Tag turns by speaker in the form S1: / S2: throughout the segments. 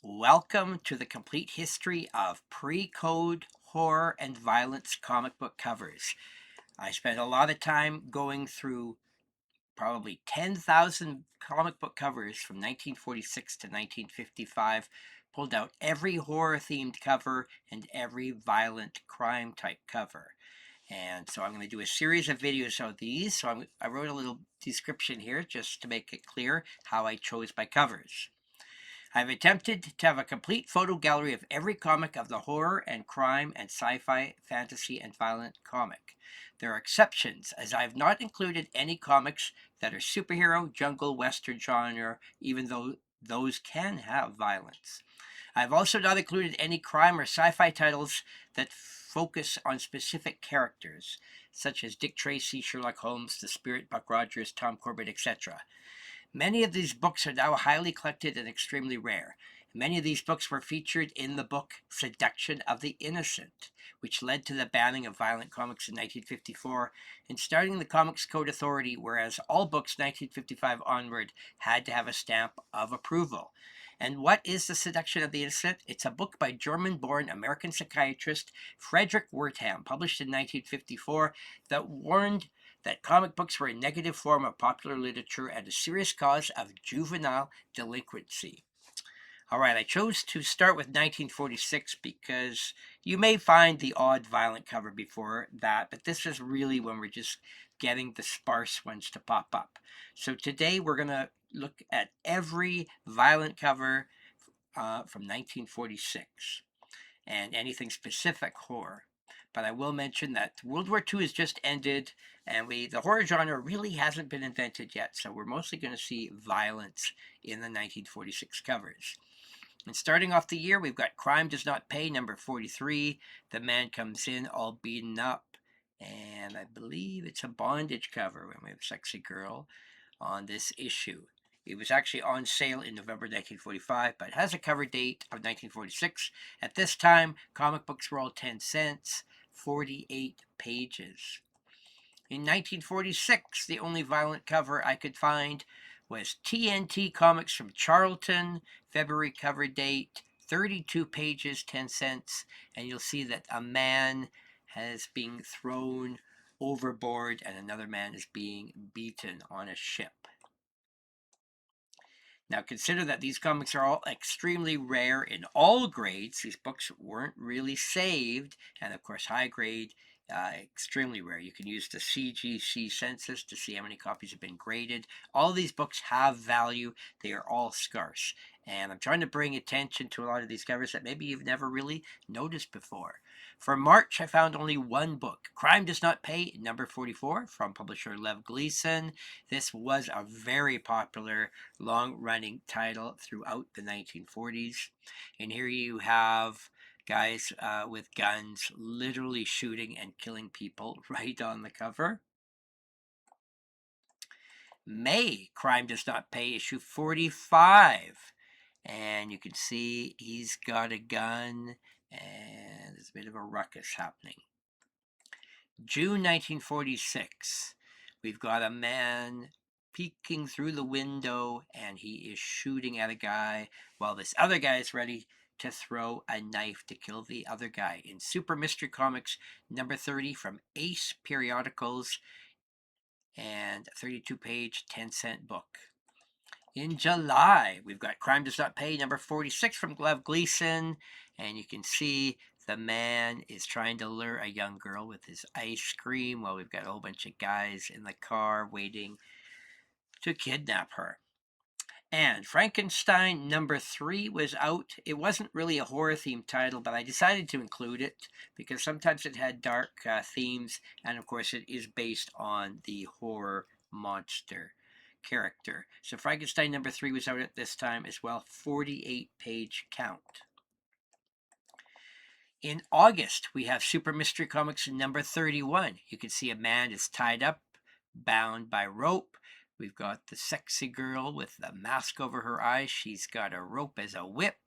S1: Welcome to the complete history of pre-code horror and violence comic book covers. I spent a lot of time going through probably 10,000 comic book covers from 1946 to 1955, pulled out every horror themed cover and every violent crime type cover. And so I'm going to do a series of videos of these. I wrote a little description here just to make it clear how I chose my covers. I've attempted to have a complete photo gallery of every comic of the horror and crime and sci-fi, fantasy, and violent comic. There are exceptions, as I have not included any comics that are superhero, jungle, western genre, even though those can have violence. I've also not included any crime or sci-fi titles that focus on specific characters, such as Dick Tracy, Sherlock Holmes, The Spirit, Buck Rogers, Tom Corbett, etc. Many of these books are now highly collected and extremely rare. Many of these books were featured in the book Seduction of the Innocent, which led to the banning of violent comics in 1954 and starting the Comics Code Authority, whereas all books 1955 onward had to have a stamp of approval. And what is The Seduction of the Innocent? It's a book by German-born American psychiatrist Frederick Wertham, published in 1954, that warned that comic books were a negative form of popular literature and a serious cause of juvenile delinquency. All right, I chose to start with 1946 because you may find the odd violent cover before that, but this is really when we're just getting the sparse ones to pop up. So today we're going to look at every violent cover from 1946 and anything specific horror. But I will mention that World War II has just ended, and the horror genre really hasn't been invented yet, so we're mostly going to see violence in the 1946 covers. And starting off the year, we've got Crime Does Not Pay, number 43. The man comes in all beaten up, and I believe it's a bondage cover when we have a sexy girl on this issue. It was actually on sale in November 1945, but has a cover date of 1946. At this time, comic books were all 10 cents, 48 pages. In 1946, the only violent cover I could find was TNT Comics from Charlton, February cover date, 32 pages, 10 cents, and you'll see that a man has been thrown overboard and another man is being beaten on a ship. Now consider that these comics are all extremely rare in all grades. These books weren't really saved, and of course high grade, extremely rare. You can use the CGC census to see how many copies have been graded. All these books have value. They are all scarce. And I'm trying to bring attention to a lot of these covers that maybe you've never really noticed before. For March, I found only one book, Crime Does Not Pay, number 44, from publisher Lev Gleason. This was a very popular long-running title throughout the 1940s. And here you have guys with guns literally shooting and killing people right on the cover. May, Crime Does Not Pay, issue 45. And you can see he's got a gun and there's a bit of a ruckus happening. June 1946, we've got a man peeking through the window and he is shooting at a guy while this other guy is ready to throw a knife to kill the other guy. In Super Mystery Comics number 30 from Ace Periodicals, and 32-page 10-cent book. In July, we've got Crime Does Not Pay, number 46 from Lev Gleason, and you can see the man is trying to lure a young girl with his ice cream while we've got a whole bunch of guys in the car waiting to kidnap her. And Frankenstein number 3 was out. It wasn't really a horror themed title, but I decided to include it because sometimes it had dark themes, and of course it is based on the horror monster character. So Frankenstein number 3 was out at this time as well, 48-page count. In August, we have Super Mystery Comics number 31. You can see a man is tied up, bound by rope. We've got the sexy girl with the mask over her eyes. She's got a rope as a whip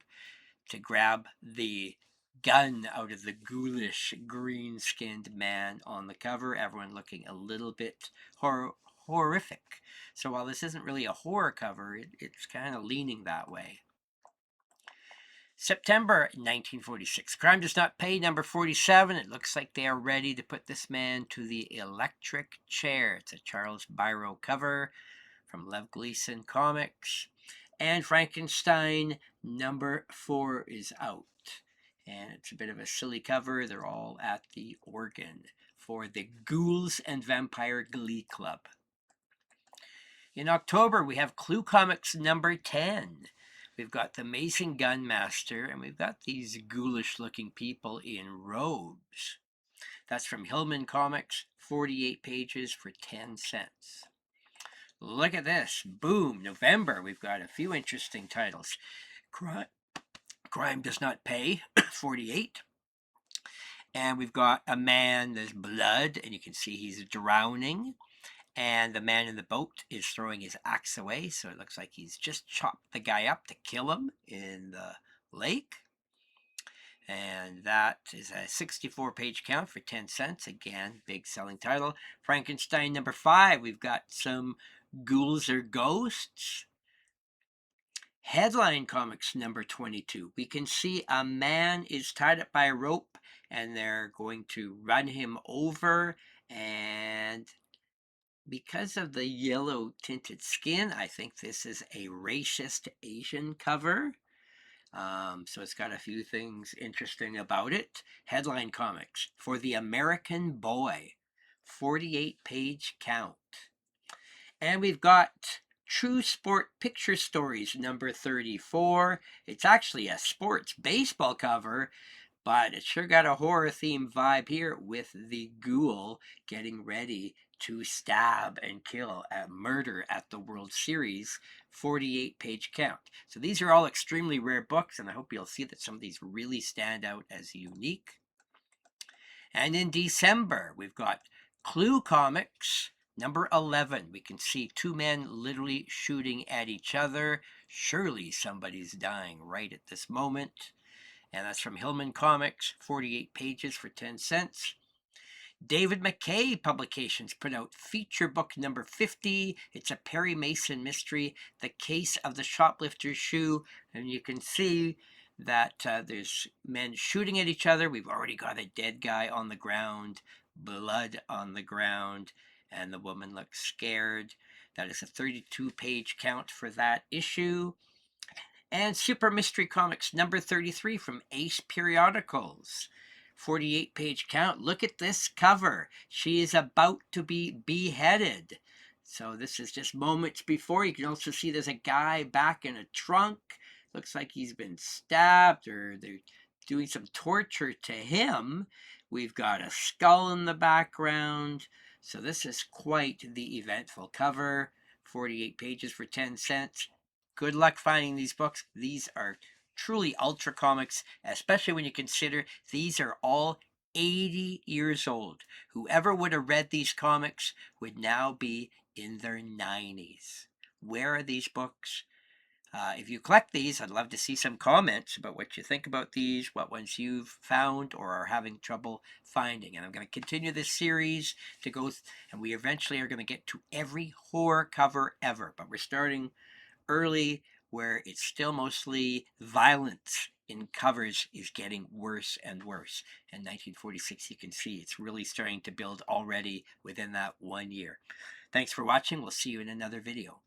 S1: to grab the gun out of the ghoulish green-skinned man on the cover. Everyone looking a little bit horrific. So while this isn't really a horror cover, it's kind of leaning that way. September 1946. Crime Does Not Pay, number 47. It looks like they are ready to put this man to the electric chair. It's a Charles Biro cover from Lev Gleason Comics. And Frankenstein number 4 is out. And it's a bit of a silly cover. They're all at the organ for the Ghouls and Vampire Glee Club. In October, we have Clue Comics number 10. We've got the Amazing Gunmaster, and we've got these ghoulish looking people in robes. That's from Hillman Comics, 48 pages for 10 cents. Look at this. Boom, November. We've got a few interesting titles. Crime Does Not Pay, 48. And we've got a man, there's blood, and you can see he's drowning. And the man in the boat is throwing his axe away, so it looks like he's just chopped the guy up to kill him in the lake. And that is a 64-page count for 10 cents. Again, big selling title. Frankenstein number 5. We've got some ghouls or ghosts. Headline Comics number 22. We can see a man is tied up by a rope, and they're going to run him over. And because of the yellow tinted skin, I think this is a racist Asian cover. So it's got a few things interesting about it. Headline Comics for the American Boy, 48-page count. And we've got True Sport Picture Stories number 34. It's actually a sports baseball cover, but it sure got a horror theme vibe here with the ghoul getting ready to stab and kill at murder at the World Series, 48-page count. So these are all extremely rare books, and I hope you'll see that some of these really stand out as unique. And in December, we've got Clue Comics number 11. We can see two men literally shooting at each other. Surely somebody's dying right at this moment. And that's from Hillman Comics, 48 pages for 10 cents. David McKay Publications put out feature book number 50. It's a Perry Mason mystery, The Case of the Shoplifter's Shoe. And you can see that there's men shooting at each other. We've already got a dead guy on the ground, blood on the ground, and the woman looks scared. That is a 32-page count for that issue. And Super Mystery Comics number 33 from Ace Periodicals. 48-page count. Look at this cover. She is about to be beheaded. So this is just moments before. You can also see there's a guy back in a trunk. Looks like he's been stabbed or they're doing some torture to him. We've got a skull in the background. So this is quite the eventful cover. 48 pages for 10 cents. Good luck finding these books. These are truly ultra comics, especially when you consider these are all 80 years old. Whoever would have read these comics would now be in their 90s. Where are these books? If you collect these, I'd love to see some comments about what you think about these, what ones you've found or are having trouble finding. And I'm going to continue this series to go, and we eventually are going to get to every horror cover ever. But we're starting early, where it's still mostly violence in covers is getting worse and worse. In 1946, you can see it's really starting to build already within that 1 year. Thanks for watching. We'll see you in another video.